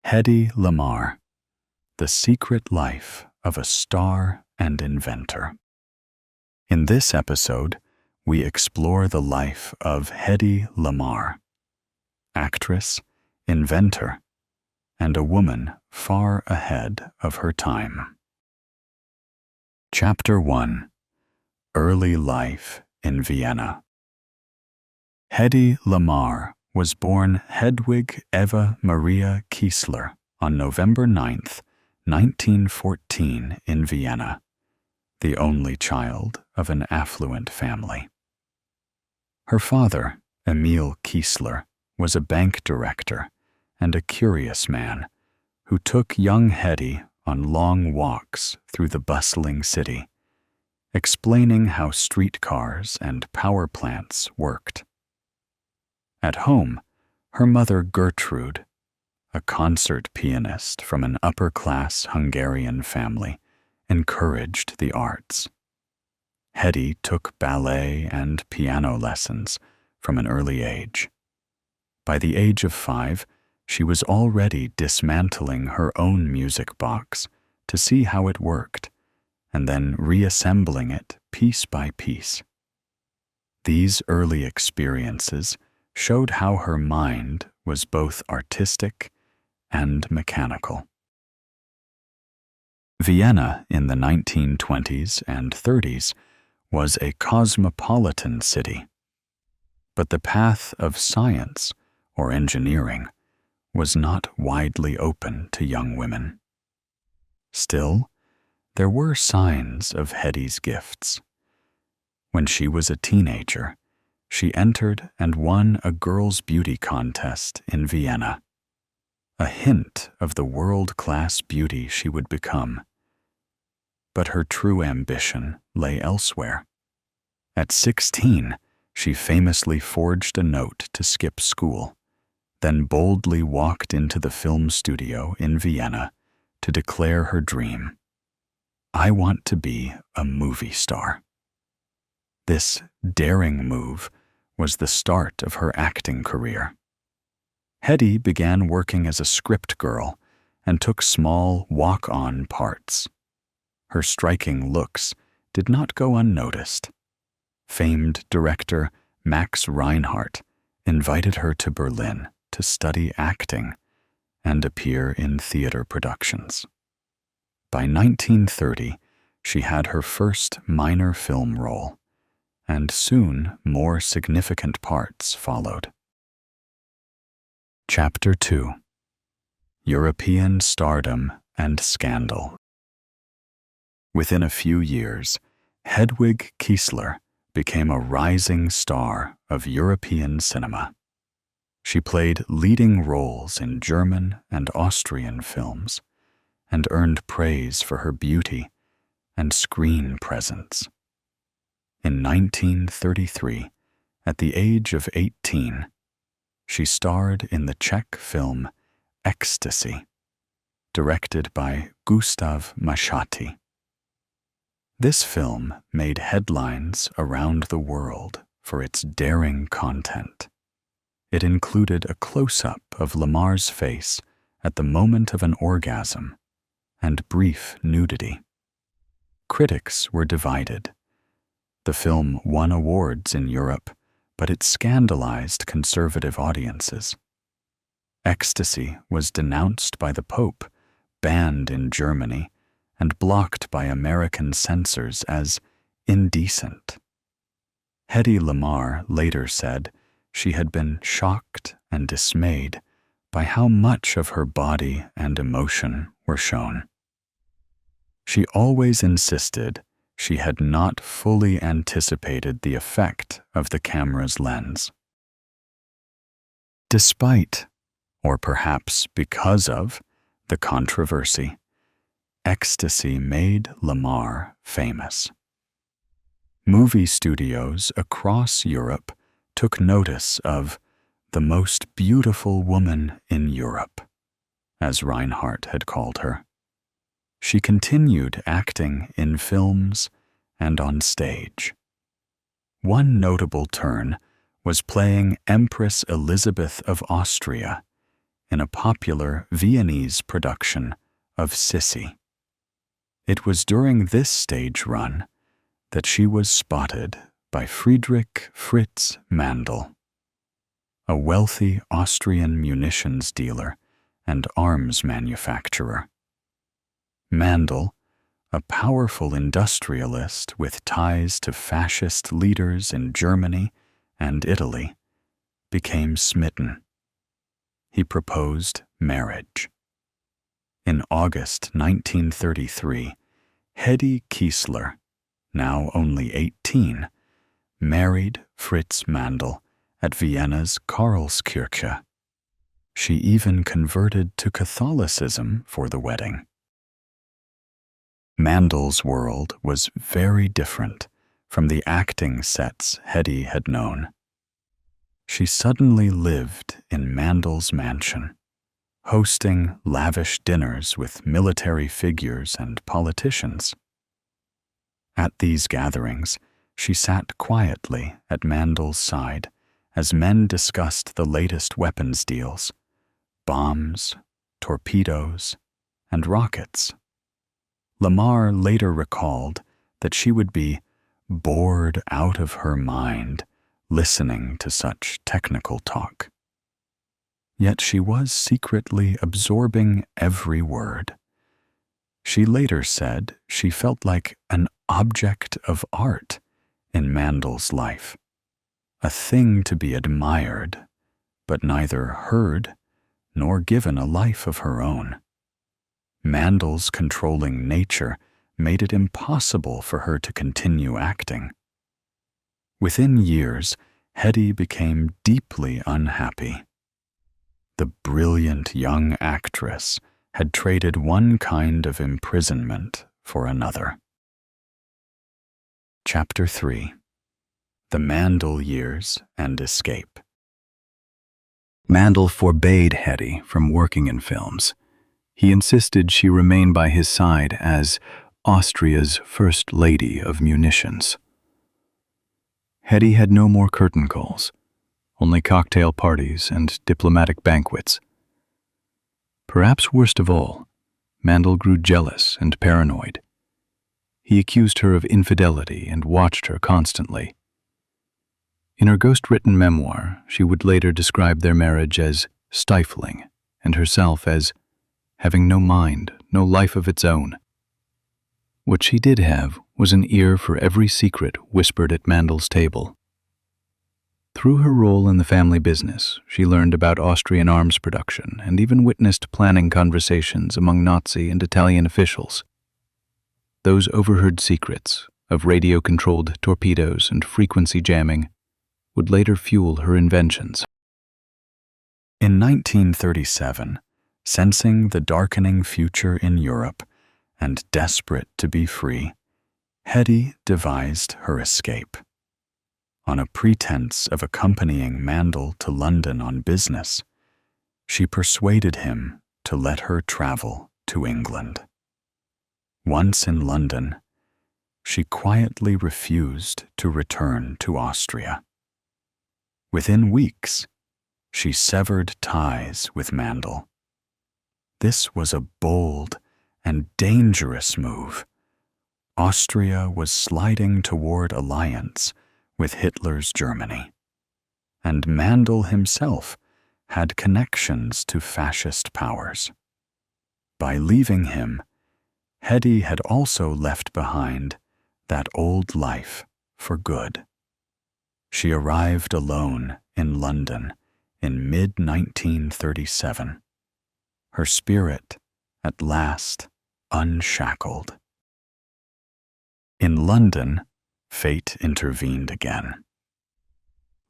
Hedy Lamarr, The Secret Life of a Star and Inventor. In this episode, we explore the life of Hedy Lamarr, actress, inventor, and a woman far ahead of her time. Chapter 1: Early Life in Vienna. Hedy Lamarr was born Hedwig Eva Maria Kiesler on November 9, 1914 in Vienna, the only child of an affluent family. Her father, Emil Kiesler, was a bank director and a curious man who took young Hedy on long walks through the bustling city, explaining how streetcars and power plants worked. At home, her mother Gertrude, a concert pianist from an upper-class Hungarian family, encouraged the arts. Hedy took ballet and piano lessons from an early age. By the age of 5, she was already dismantling her own music box to see how it worked, and then reassembling it piece by piece. These early experiences showed how her mind was both artistic and mechanical. Vienna in the 1920s and 30s was a cosmopolitan city, but the path of science or engineering was not widely open to young women. Still, there were signs of Hedy's gifts. When she was a teenager, she entered and won a girls' beauty contest in Vienna, a hint of the world-class beauty she would become. But her true ambition lay elsewhere. At 16, she famously forged a note to skip school, then boldly walked into the film studio in Vienna to declare her dream: "I want to be a movie star." This daring move was the start of her acting career. Hedy began working as a script girl and took small walk-on parts. Her striking looks did not go unnoticed. Famed director Max Reinhardt invited her to Berlin to study acting and appear in theater productions. By 1930, she had her first minor film role, and soon more significant parts followed. Chapter 2: European Stardom and Scandal. Within a few years, Hedwig Kiesler became a rising star of European cinema. She played leading roles in German and Austrian films and earned praise for her beauty and screen presence. In 1933, at the age of 18, she starred in the Czech film Ecstasy, directed by Gustav Machati. This film made headlines around the world for its daring content. It included a close-up of Lamarr's face at the moment of an orgasm and brief nudity. Critics were divided. The film won awards in Europe, but it scandalized conservative audiences. Ecstasy was denounced by the Pope, banned in Germany, and blocked by American censors as indecent. Hedy Lamarr later said she had been shocked and dismayed by how much of her body and emotion were shown. She always insisted she had not fully anticipated the effect of the camera's lens. Despite, or perhaps because of, the controversy, Ecstasy made Lamarr famous. Movie studios across Europe took notice of the most beautiful woman in Europe, as Reinhardt had called her. She continued acting in films and on stage. One notable turn was playing Empress Elizabeth of Austria in a popular Viennese production of Sissy. It was during this stage run that she was spotted by Friedrich Fritz Mandl, a wealthy Austrian munitions dealer and arms manufacturer. Mandl, a powerful industrialist with ties to fascist leaders in Germany and Italy, became smitten. He proposed marriage. In August 1933, Hedy Lamarr, now only 18, married Fritz Mandl at Vienna's Karlskirche. She even converted to Catholicism for the wedding. Mandl's world was very different from the acting sets Hedy had known. She suddenly lived in Mandl's mansion, hosting lavish dinners with military figures and politicians. At these gatherings, she sat quietly at Mandl's side as men discussed the latest weapons deals, bombs, torpedoes, and rockets. Lamarr later recalled that she would be bored out of her mind listening to such technical talk. Yet she was secretly absorbing every word. She later said she felt like an object of art in Mandl's life, a thing to be admired, but neither heard nor given a life of her own. Mandl's controlling nature made it impossible for her to continue acting. Within years, Hedy became deeply unhappy. The brilliant young actress had traded one kind of imprisonment for another. Chapter 3. The Mandl Years and Escape. Mandl forbade Hedy from working in films. He insisted she remain by his side as Austria's First Lady of Munitions. Hedy had no more curtain calls, only cocktail parties and diplomatic banquets. Perhaps worst of all, Mandl grew jealous and paranoid. He accused her of infidelity and watched her constantly. In her ghost-written memoir, she would later describe their marriage as stifling and herself as having no mind, no life of its own. What she did have was an ear for every secret whispered at Mandl's table. Through her role in the family business, she learned about Austrian arms production and even witnessed planning conversations among Nazi and Italian officials. Those overheard secrets of radio-controlled torpedoes and frequency jamming would later fuel her inventions. In 1937, sensing the darkening future in Europe and desperate to be free, Hedy devised her escape. On a pretense of accompanying Mandl to London on business, she persuaded him to let her travel to England. Once in London, she quietly refused to return to Austria. Within weeks, she severed ties with Mandl. This was a bold and dangerous move. Austria was sliding toward alliance with Hitler's Germany, and Mandl himself had connections to fascist powers. By leaving him, Hedy had also left behind that old life for good. She arrived alone in London in mid-1937, her spirit at last unshackled. In London, fate intervened again.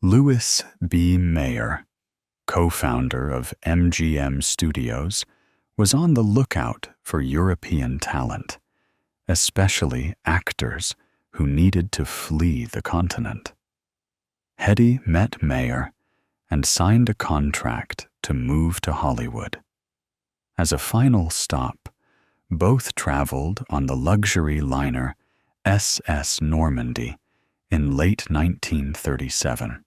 Louis B. Mayer, co-founder of MGM Studios, was on the lookout for European talent, especially actors who needed to flee the continent. Hedy met Mayer and signed a contract to move to Hollywood. As a final stop, both traveled on the luxury liner SS Normandy in late 1937.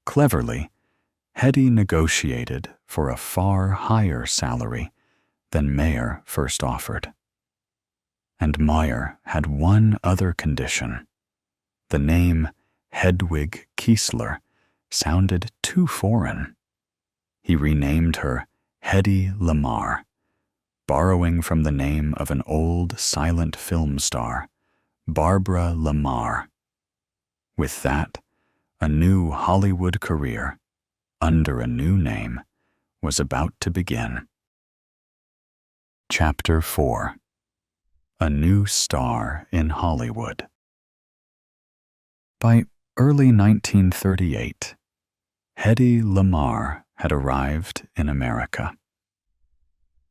Cleverly, Hedy negotiated for a far higher salary than Mayer first offered. And Meyer had one other condition. The name Hedwig Kiesler sounded too foreign. He renamed her Hedy Lamarr, borrowing from the name of an old silent film star, Barbara Lamarr. With that, a new Hollywood career, under a new name, was about to begin. Chapter 4. A New Star in Hollywood. By early 1938, Hedy Lamarr had arrived in America.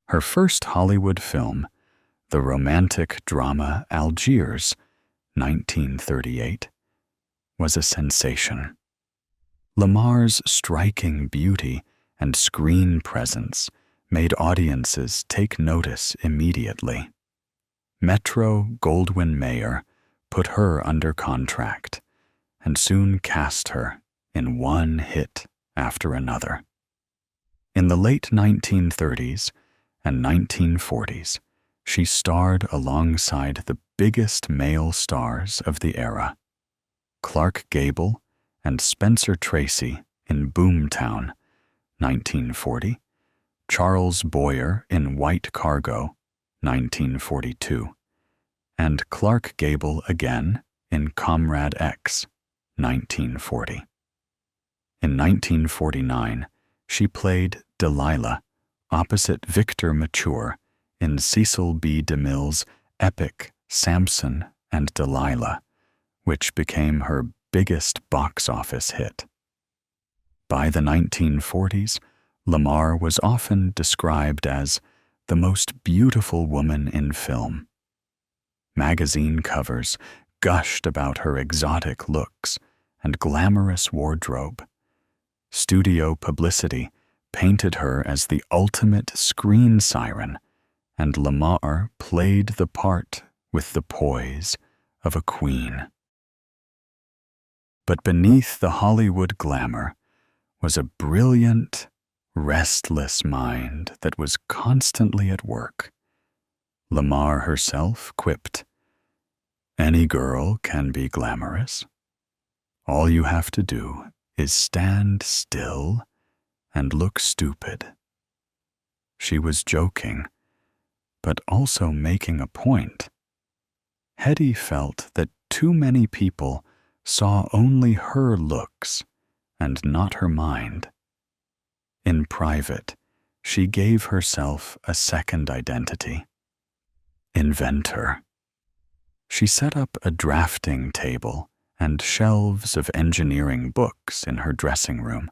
Her first Hollywood film, the romantic drama Algiers, 1938, was a sensation. Lamarr's striking beauty and screen presence made audiences take notice immediately. Metro-Goldwyn-Mayer put her under contract and soon cast her in one hit after another. In the late 1930s and 1940s, she starred alongside the biggest male stars of the era, Clark Gable and Spencer Tracy in Boomtown, 1940, Charles Boyer in White Cargo, 1942, and Clark Gable again in Comrade X, 1940. In 1949, she played Delilah opposite Victor Mature in Cecil B. DeMille's epic Samson and Delilah, which became her biggest box office hit. By the 1940s, Lamarr was often described as the most beautiful woman in film. Magazine covers gushed about her exotic looks and glamorous wardrobe. Studio publicity painted her as the ultimate screen siren, and Lamarr played the part with the poise of a queen. But beneath the Hollywood glamour was a brilliant, restless mind that was constantly at work. Lamarr herself quipped, "Any girl can be glamorous. All you have to do is stand still and look stupid." She was joking, but also making a point. Hedy felt that too many people saw only her looks and not her mind. In private, she gave herself a second identity, inventor. She set up a drafting table and shelves of engineering books in her dressing room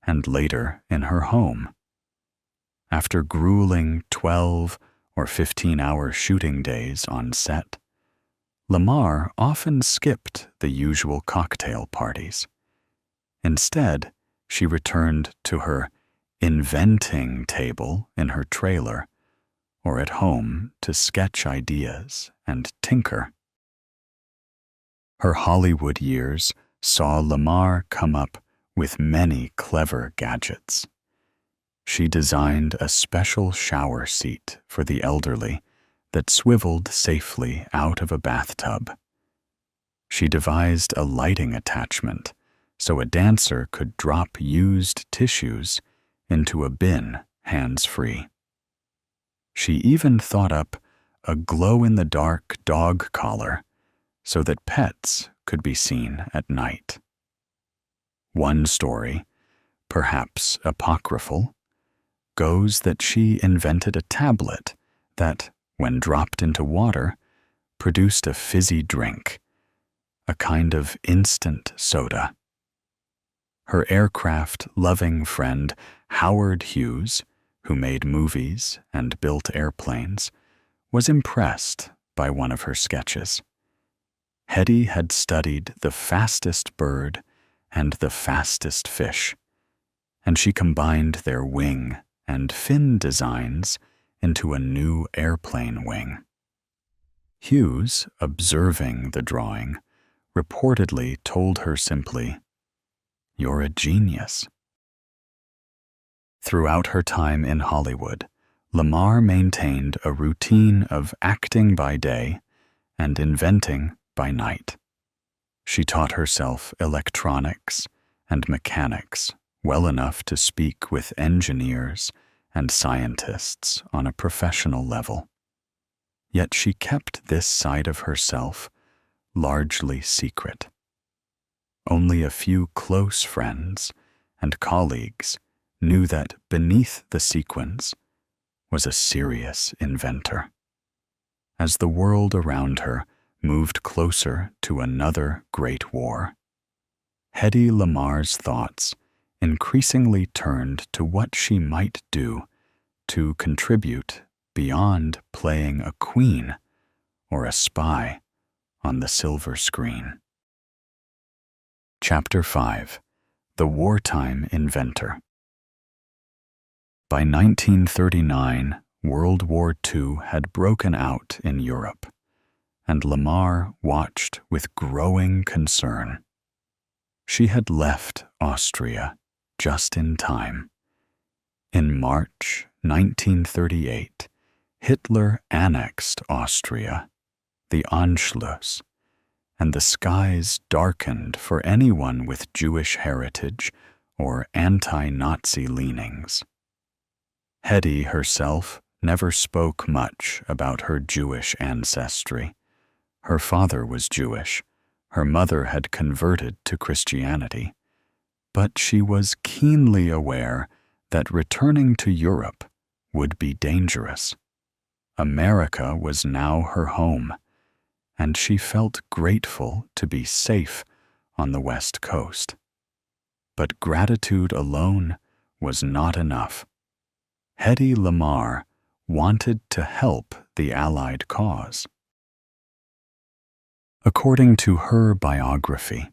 and later in her home. After grueling 12 or 15-hour shooting days on set, Lamarr often skipped the usual cocktail parties. Instead, she returned to her inventing table in her trailer or at home to sketch ideas and tinker. Her Hollywood years saw Lamarr come up with many clever gadgets. She designed a special shower seat for the elderly that swiveled safely out of a bathtub. She devised a lighting attachment so a dancer could drop used tissues into a bin hands-free. She even thought up a glow-in-the-dark dog collar so that pets could be seen at night. One story, perhaps apocryphal, goes that she invented a tablet that, when dropped into water, produced a fizzy drink, a kind of instant soda. Her aircraft-loving friend Howard Hughes, who made movies and built airplanes, was impressed by one of her sketches. Hedy had studied the fastest bird and the fastest fish, and she combined their wing and fin designs into a new airplane wing. Hughes, observing the drawing, reportedly told her simply, "You're a genius." Throughout her time in Hollywood, Lamarr maintained a routine of acting by day and inventing by night. She taught herself electronics and mechanics well enough to speak with engineers and scientists on a professional level. Yet she kept this side of herself largely secret. Only a few close friends and colleagues knew that beneath the sequins was a serious inventor. As the world around her moved closer to another great war, Hedy Lamarr's thoughts increasingly turned to what she might do to contribute beyond playing a queen or a spy on the silver screen. Chapter 5: The Wartime Inventor. By 1939, World War II had broken out in Europe, and Lamarr watched with growing concern. She had left Austria just in time. In March 1938, Hitler annexed Austria, the Anschluss, and the skies darkened for anyone with Jewish heritage or anti-Nazi leanings. Hedy herself never spoke much about her Jewish ancestry. Her father was Jewish, her mother had converted to Christianity, but she was keenly aware that returning to Europe would be dangerous. America was now her home, and she felt grateful to be safe on the West Coast. But gratitude alone was not enough. Hedy Lamarr wanted to help the Allied cause. According to her biography,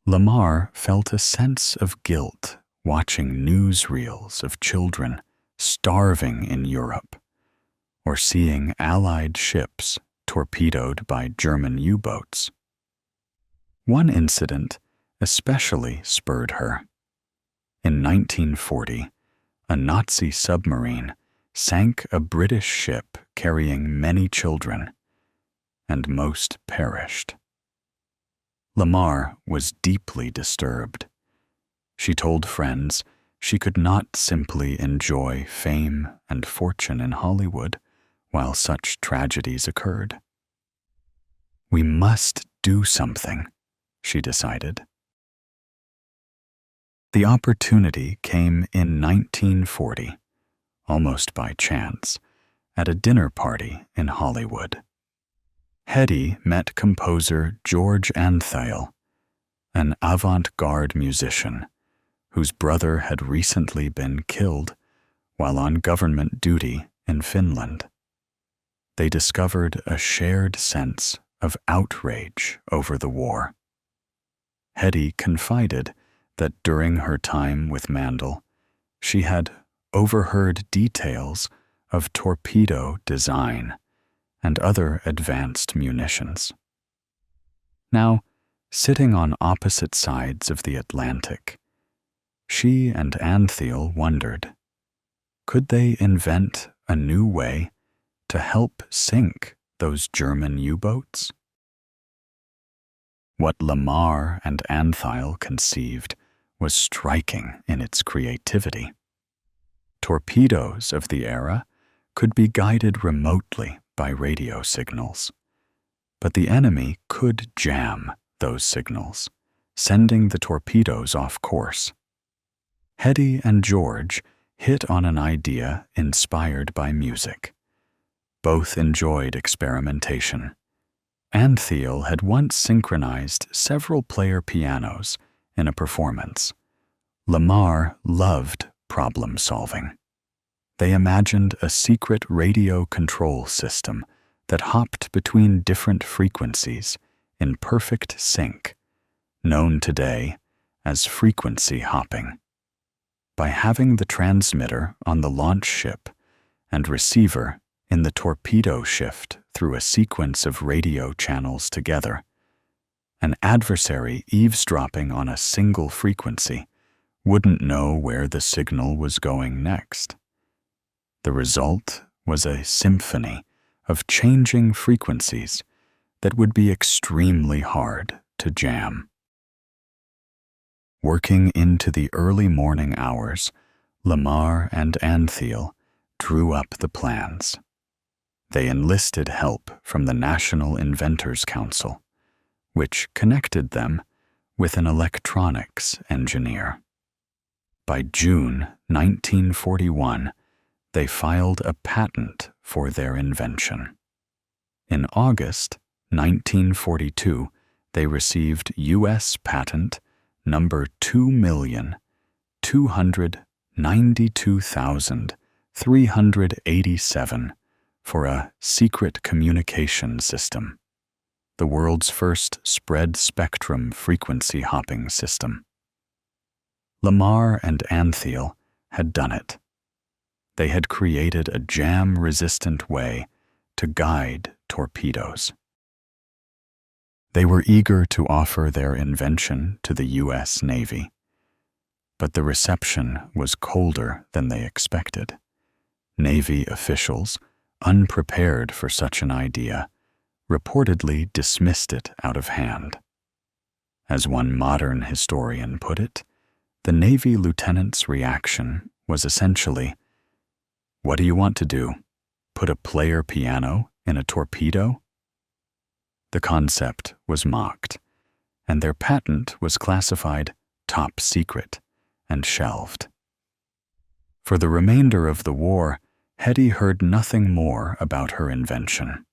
Lamarr felt a sense of guilt watching newsreels of children starving in Europe, or seeing Allied ships torpedoed by German U-boats. One incident especially spurred her. In 1940, a Nazi submarine sank a British ship carrying many children, and most perished. Lamarr was deeply disturbed. She told friends she could not simply enjoy fame and fortune in Hollywood while such tragedies occurred. "We must do something," she decided. The opportunity came in 1940, almost by chance, at a dinner party in Hollywood. Hedy met composer George Antheil, an avant-garde musician whose brother had recently been killed while on government duty in Finland. They discovered a shared sense of outrage over the war. Hedy confided that during her time with Mandel, she had overheard details of torpedo design and other advanced munitions. Now, sitting on opposite sides of the Atlantic, she and Antheil wondered, could they invent a new way to help sink those German U-boats? What Lamarr and Antheil conceived was striking in its creativity. Torpedoes of the era could be guided remotely by radio signals, but the enemy could jam those signals, sending the torpedoes off course. Hedy and George hit on an idea inspired by music. Both enjoyed experimentation. Antheil had once synchronized several player pianos in a performance. Lamarr loved problem-solving. They imagined a secret radio control system that hopped between different frequencies in perfect sync, known today as frequency hopping. By having the transmitter on the launch ship and receiver in the torpedo shift through a sequence of radio channels together, an adversary eavesdropping on a single frequency wouldn't know where the signal was going next. The result was a symphony of changing frequencies that would be extremely hard to jam. Working into the early morning hours, Lamarr and Antheil drew up the plans. They enlisted help from the National Inventors Council, which connected them with an electronics engineer. By June 1941, they filed a patent for their invention. In August 1942, they received U.S. patent number 2,292,387 for a secret communication system, the world's first spread-spectrum frequency hopping system. Lamarr and Antheil had done it. They had created a jam-resistant way to guide torpedoes. They were eager to offer their invention to the U.S. Navy, but the reception was colder than they expected. Navy officials, unprepared for such an idea, reportedly dismissed it out of hand. As one modern historian put it, the Navy lieutenant's reaction was essentially, "What do you want to do? Put a player piano in a torpedo?" The concept was mocked, and their patent was classified top secret and shelved. For the remainder of the war, Hedy heard nothing more about her invention.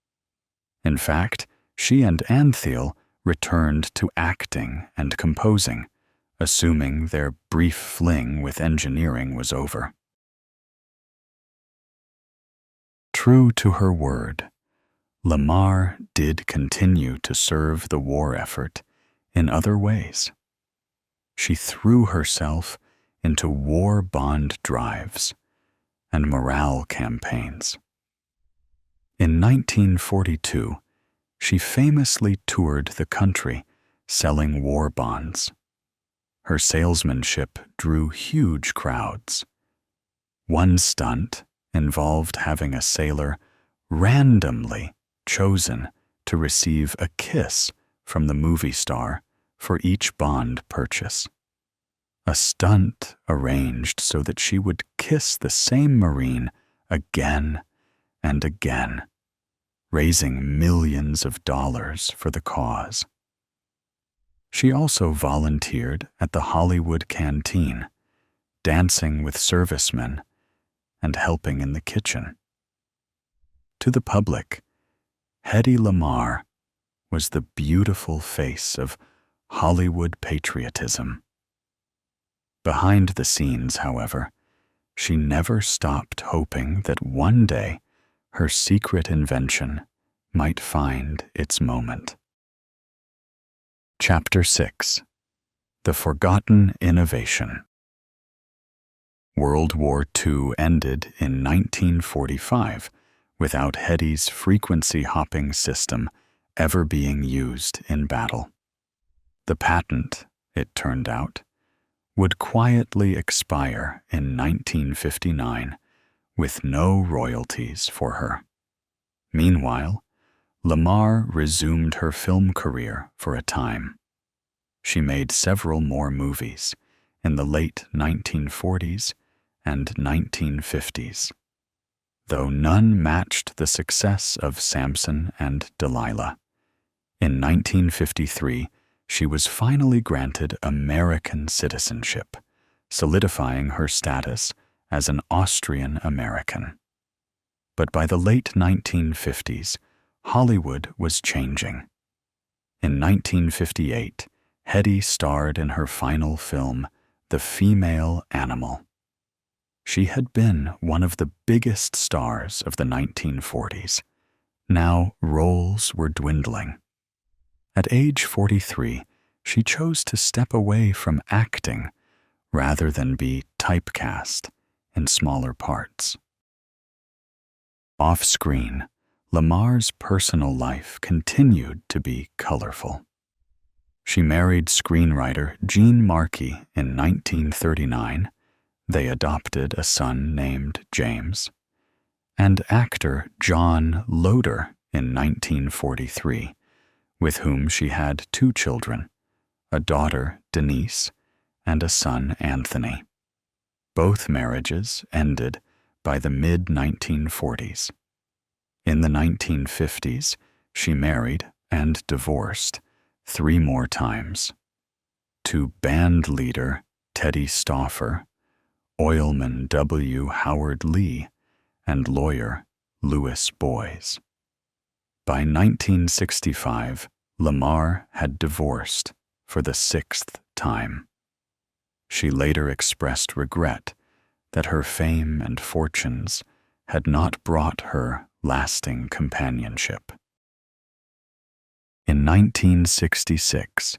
In fact, she and Antheil returned to acting and composing, assuming their brief fling with engineering was over. True to her word, Lamarr did continue to serve the war effort in other ways. She threw herself into war bond drives and morale campaigns. In 1942, she famously toured the country selling war bonds. Her salesmanship drew huge crowds. One stunt involved having a sailor randomly chosen to receive a kiss from the movie star for each bond purchase. A stunt arranged so that she would kiss the same Marine again and again, raising millions of dollars for the cause. She also volunteered at the Hollywood canteen, dancing with servicemen and helping in the kitchen. To the public, Hedy Lamarr was the beautiful face of Hollywood patriotism. Behind the scenes, however, she never stopped hoping that one day her secret invention might find its moment. Chapter 6. The Forgotten Innovation. World War II ended in 1945 without Hedy's frequency-hopping system ever being used in battle. The patent, it turned out, would quietly expire in 1959 with no royalties for her. Meanwhile, Lamarr resumed her film career for a time. She made several more movies in the late 1940s and 1950s, though none matched the success of Samson and Delilah. In 1953, she was finally granted American citizenship, solidifying her status as an Austrian American. But by the late 1950s, Hollywood was changing. In 1958, Hedy starred in her final film, The Female Animal. She had been one of the biggest stars of the 1940s. Now roles were dwindling. At age 43, she chose to step away from acting rather than be typecast in smaller parts. Off-screen, Lamarr's personal life continued to be colorful. She married screenwriter Jean Markey in 1939. They adopted a son named James, and actor John Loder in 1943, with whom she had 2 children, a daughter, Denise, and a son, Anthony. Both marriages ended by the mid-1940s. In the 1950s, she married and divorced 3 more times, to band leader Teddy Stauffer, oilman W. Howard Lee, and lawyer Louis Boys. By 1965, Lamarr had divorced for the 6th time. She later expressed regret that her fame and fortunes had not brought her lasting companionship. In 1966,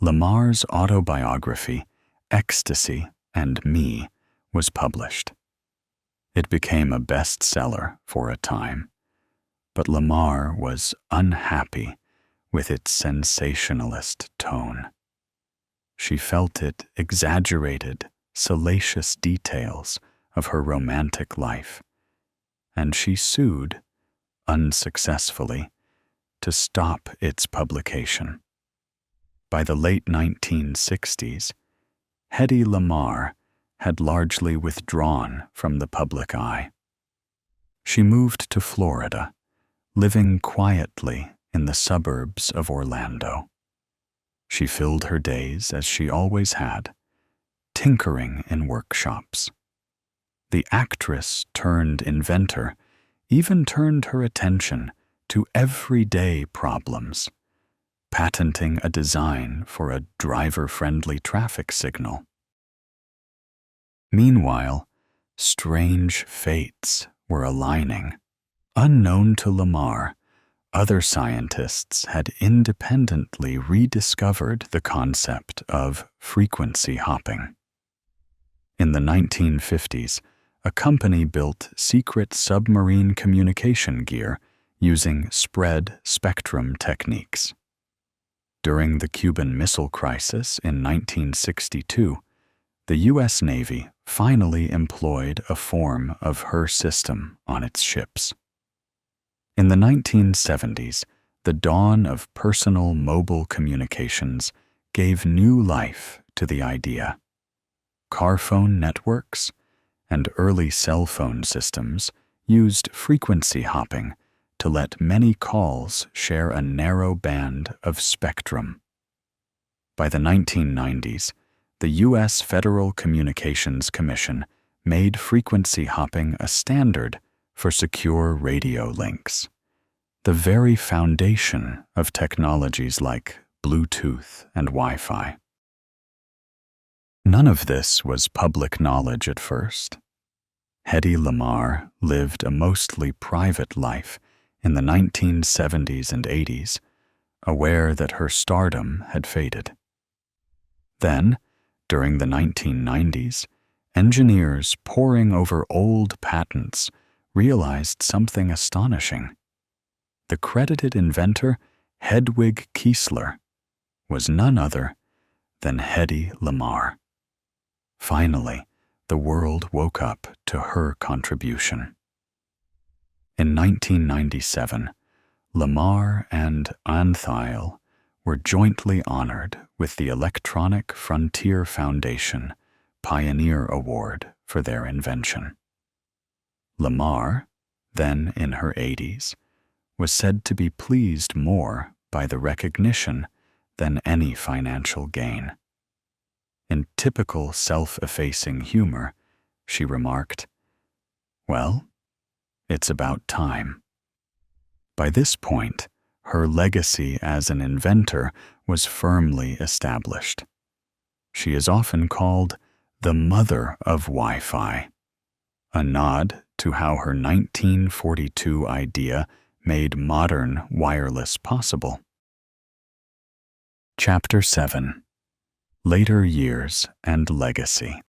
Lamarr's autobiography, Ecstasy and Me, was published. It became a bestseller for a time, but Lamarr was unhappy with its sensationalist tone. She felt it exaggerated salacious details of her romantic life, and she sued, unsuccessfully, to stop its publication. By the late 1960s, Hedy Lamarr had largely withdrawn from the public eye. She moved to Florida, living quietly in the suburbs of Orlando. She filled her days, as she always had, tinkering in workshops. The actress turned inventor even turned her attention to everyday problems, patenting a design for a driver-friendly traffic signal. Meanwhile, strange fates were aligning. Unknown to Lamarr, other scientists had independently rediscovered the concept of frequency hopping. In the 1950s, a company built secret submarine communication gear using spread spectrum techniques. During the Cuban Missile Crisis in 1962, the U.S. Navy finally employed a form of her system on its ships. In the 1970s, the dawn of personal mobile communications gave new life to the idea. Car phone networks and early cell phone systems used frequency hopping to let many calls share a narrow band of spectrum. By the 1990s, the U.S. Federal Communications Commission made frequency hopping a standard for secure radio links, the very foundation of technologies like Bluetooth and Wi-Fi. None of this was public knowledge at first. Hedy Lamarr lived a mostly private life in the 1970s and 80s, aware that her stardom had faded. Then, during the 1990s, engineers poring over old patents realized something astonishing. The credited inventor, Hedwig Kiesler, was none other than Hedy Lamarr. Finally, the world woke up to her contribution. In 1997, Lamarr and Antheil were jointly honored with the Electronic Frontier Foundation Pioneer Award for their invention. Lamarr, then in her 80s, was said to be pleased more by the recognition than any financial gain. In typical self-effacing humor, she remarked, "Well, it's about time." By this point, her legacy as an inventor was firmly established. She is often called the mother of Wi-Fi, a nod to how her 1942 idea made modern wireless possible. Chapter 7. Later Years and Legacy.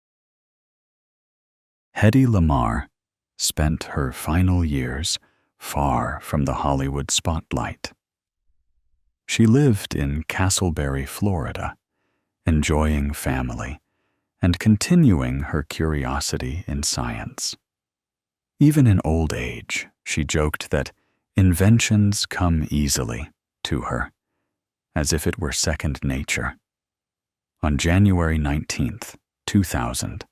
Hedy Lamarr spent her final years far from the Hollywood spotlight. She lived in Castleberry, Florida, enjoying family and continuing her curiosity in science. Even in old age, she joked that inventions come easily to her, as if it were second nature. On January 19th, 2000,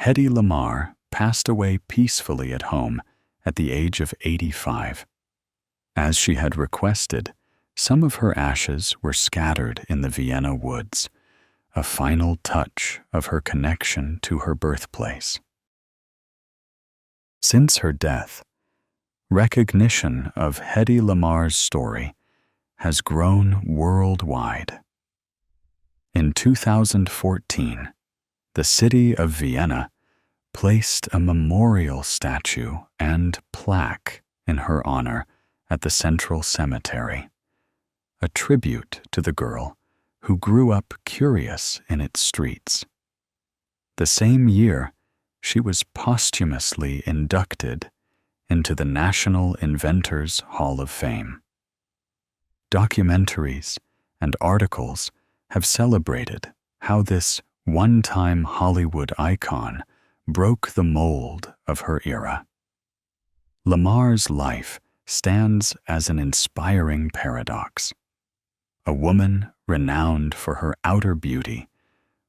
Hedy Lamarr passed away peacefully at home at the age of 85. As she had requested, some of her ashes were scattered in the Vienna woods, a final touch of her connection to her birthplace. Since her death, recognition of Hedy Lamarr's story has grown worldwide. In 2014, the city of Vienna placed a memorial statue and plaque in her honor at the Central Cemetery, a tribute to the girl who grew up curious in its streets. The same year, she was posthumously inducted into the National Inventors Hall of Fame. Documentaries and articles have celebrated how this one-time Hollywood icon broke the mold of her era. Lamarr's life stands as an inspiring paradox. A woman renowned for her outer beauty,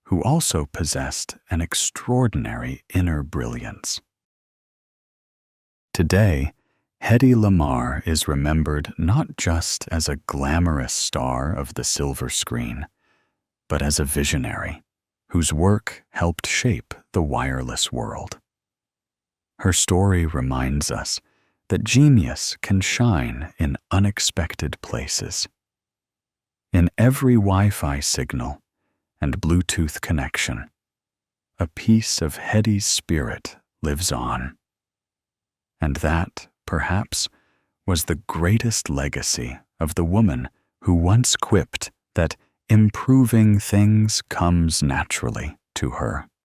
who also possessed an extraordinary inner brilliance. Today, Hedy Lamarr is remembered not just as a glamorous star of the silver screen, but as a visionary whose work helped shape the wireless world. Her story reminds us that genius can shine in unexpected places. In every Wi-Fi signal and Bluetooth connection, a piece of Hedy's spirit lives on. And that, perhaps, was the greatest legacy of the woman who once quipped that improving things comes naturally to her.